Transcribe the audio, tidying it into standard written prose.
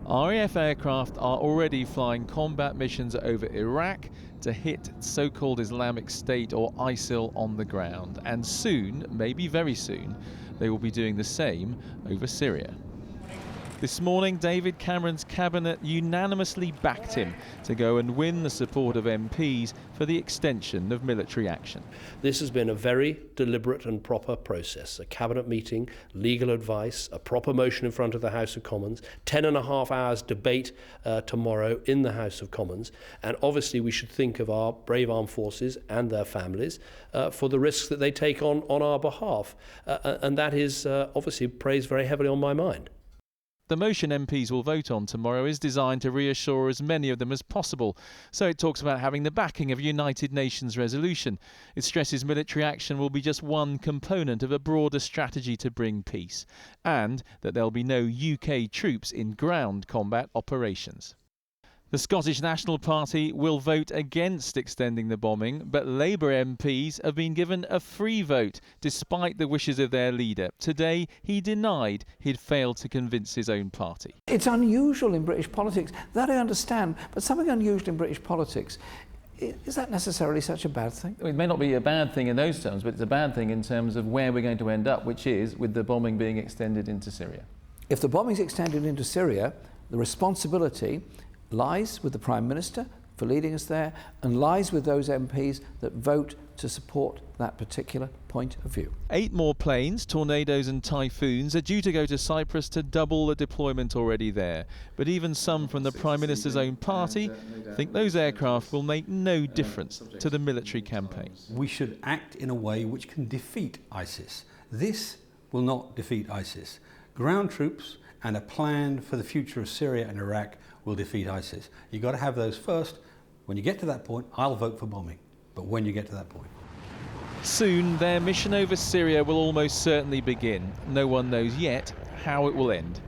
RAF aircraft are already flying combat missions over Iraq to hit so-called Islamic State or ISIL on the ground. And soon, maybe very soon, they will be doing the same over Syria. This morning, David Cameron's cabinet unanimously backed him to go and win the support of MPs for the extension of military action. This has been a very deliberate and proper process. A cabinet meeting, legal advice, a proper motion in front of the House of Commons, 10.5 hours debate tomorrow in the House of Commons. And obviously we should think of our brave armed forces and their families for the risks that they take on our behalf. And that is obviously praised very heavily on my mind. The motion MPs will vote on tomorrow is designed to reassure as many of them as possible. So it talks about having the backing of a United Nations resolution. It stresses military action will be just one component of a broader strategy to bring peace, and that there'll be no UK troops in ground combat operations. The Scottish National Party will vote against extending the bombing, but Labour MPs have been given a free vote despite the wishes of their leader. Today, he denied he'd failed to convince his own party. It's unusual in British politics, that I understand, but something unusual in British politics, is that necessarily such a bad thing? It may not be a bad thing in those terms, but it's a bad thing in terms of where we're going to end up, which is with the bombing being extended into Syria. If the bombing is extended into Syria, the responsibility lies with the Prime Minister for leading us there, and lies with those MPs that vote to support that particular point of view. 8 more planes, Tornadoes and Typhoons are due to go to Cyprus to double the deployment already there. But even some from the Prime Minister's own party think those aircraft will make no difference to the military campaign. We should act in a way which can defeat ISIS. This will not defeat ISIS. Ground troops and a plan for the future of Syria and Iraq will defeat ISIS. You've got to have those first. When you get to that point, I'll vote for bombing. But when you get to that point. Soon, their mission over Syria will almost certainly begin. No one knows yet how it will end.